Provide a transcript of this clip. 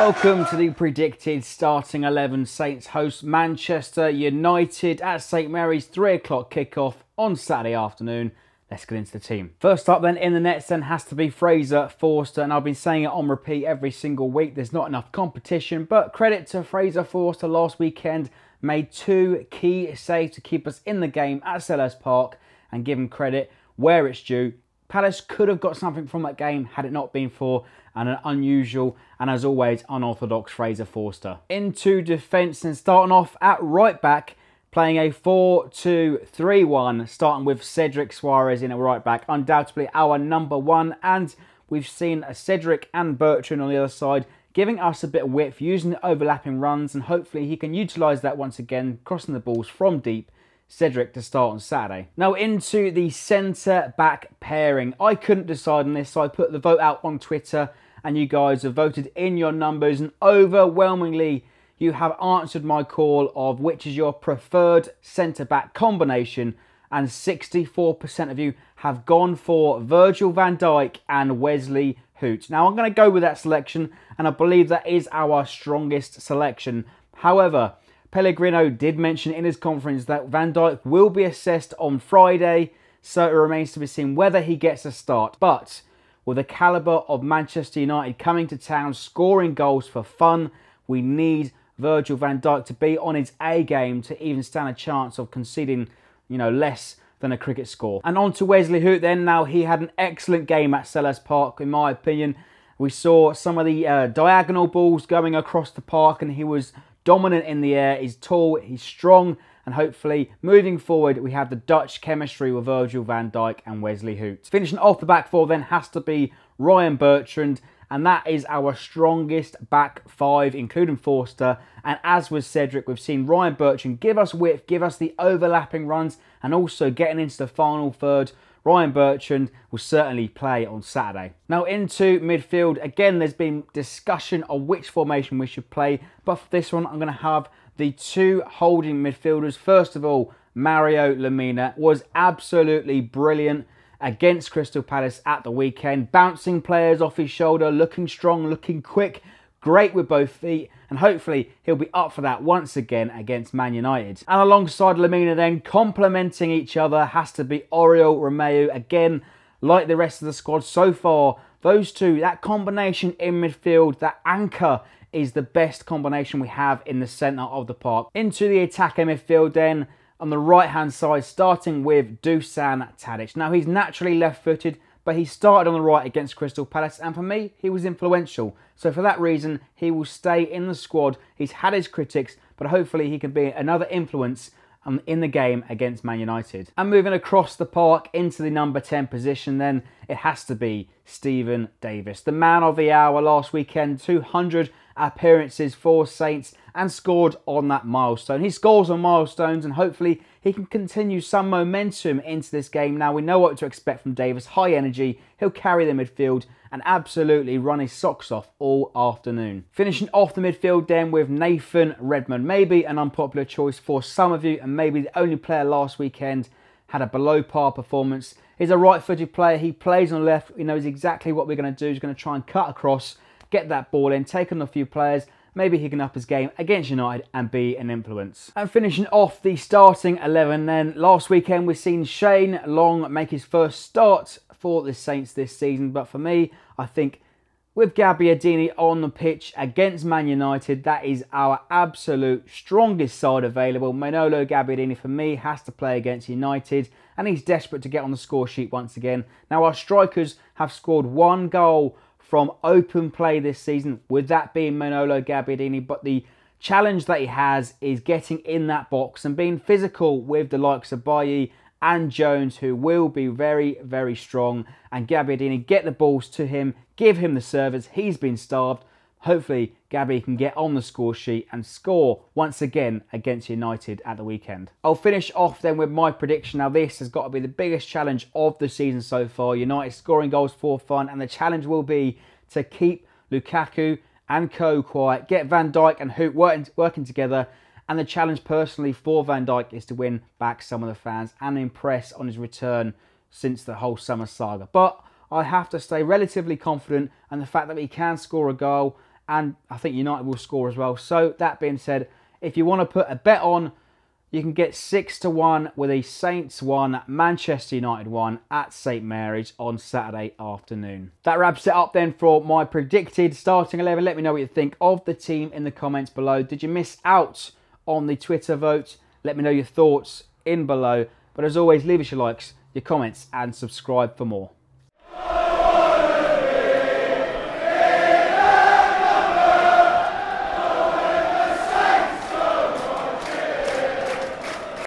Welcome to the predicted starting 11. Saints host Manchester United at St Mary's, 3 o'clock kickoff on Saturday afternoon. Let's get into the team. First up then in the nets then has to be Fraser Forster, and I've been saying it on repeat every single week. There's not enough competition, but credit to Fraser Forster. Last weekend made 2 key saves to keep us in the game at Selhurst Park, and give him credit where it's due. Palace could have got something from that game had it not been for an unusual and, as always, unorthodox Fraser Forster. Into defence and starting off at right back, playing a 4-2-3-1, starting with Cedric Soares in at right back, undoubtedly our number one, and we've seen Cedric and Bertrand on the other side, giving us a bit of width, using the overlapping runs, and hopefully he can utilise that once again, crossing the balls from deep. Cedric to start on Saturday. Now into the centre-back pairing. I couldn't decide on this, so I put the vote out on Twitter, and you guys have voted in your numbers, and overwhelmingly you have answered my call of which is your preferred centre-back combination, and 64% of you have gone for Virgil Van Dijk and Wesley Hoedt. Now I'm going to go with that selection, and I believe that is our strongest selection. However, Pellegrino did mention in his conference that Van Dijk will be assessed on Friday, so it remains to be seen whether he gets a start. But with the calibre of Manchester United coming to town, scoring goals for fun, we need Virgil Van Dijk to be on his A game to even stand a chance of conceding, less than a cricket score. And on to Wesley Hoedt then. Now, he had an excellent game at Selhurst Park, in my opinion. We saw some of the diagonal balls going across the park, and he was dominant in the air. He's tall, he's strong, and hopefully moving forward we have the Dutch chemistry with Virgil van Dijk and Wesley Hoedt. Finishing off the back four then has to be Ryan Bertrand, and that is our strongest back five, including Forster. And as with Cedric, we've seen Ryan Bertrand give us width, give us the overlapping runs, and also getting into the final third. Ryan Bertrand will certainly play on Saturday. Now into midfield, again there's been discussion on which formation we should play, but for this one I'm going to have the 2 holding midfielders. First of all, Mario Lemina was absolutely brilliant against Crystal Palace at the weekend, bouncing players off his shoulder, looking strong, looking quick, great with both feet, and hopefully he'll be up for that once again against Man United. And alongside Lemina then, complementing each other, has to be Oriol Romeu. Again, like the rest of the squad so far, those two, that combination in midfield, that anchor, is the best combination we have in the centre of the park. Into the attacking midfield then, on the right-hand side, starting with Dusan Tadic. Now, he's naturally left-footed, but he started on the right against Crystal Palace, and for me, he was influential. So for that reason, he will stay in the squad. He's had his critics, but hopefully he can be another influence in the game against Man United. And moving across the park into the number 10 position, then it has to be Steven Davis. The man of the hour last weekend, 200 appearances for Saints, and scored on that milestone. He scores on milestones, and hopefully he can continue some momentum into this game. Now, we know what to expect from Davis. High energy, he'll carry the midfield and absolutely run his socks off all afternoon. Finishing off the midfield then with Nathan Redmond. Maybe an unpopular choice for some of you, and maybe the only player last weekend had a below par performance. He's a right-footed player. He plays on the left. He knows exactly what we're going to do. He's going to try and cut across, get that ball in, take on a few players. Maybe he can up his game against United and be an influence. And finishing off the starting 11 then, last weekend we've seen Shane Long make his first start for the Saints this season. But for me, I think with Gabbiadini on the pitch against Man United, that is our absolute strongest side available. Manolo Gabbiadini, for me, has to play against United, and he's desperate to get on the score sheet once again. Now, our strikers have scored 1 goal from open play this season, with that being Manolo Gabbiadini, but the challenge that he has is getting in that box and being physical with the likes of Bailly and Jones, who will be very, very strong. And Gabbiadini, get the balls to him, give him the service. He's been starved. Hopefully, Gabby can get on the score sheet and score once again against United at the weekend. I'll finish off then with my prediction. Now, this has got to be the biggest challenge of the season so far. United scoring goals for fun, and the challenge will be to keep Lukaku and co quiet, get Van Dijk and Hoedt working together. And the challenge personally for Van Dijk is to win back some of the fans and impress on his return since the whole summer saga. But I have to stay relatively confident, and the fact that he can score a goal and I think United will score as well. So that being said, if you want to put a bet on, you can get 6-1 with a Saints 1, Manchester United 1 at St Mary's on Saturday afternoon. That wraps it up then for my predicted starting 11. Let me know what you think of the team in the comments below. Did you miss out on the Twitter vote? Let me know your thoughts in below. But as always, leave us your likes, your comments and subscribe for more.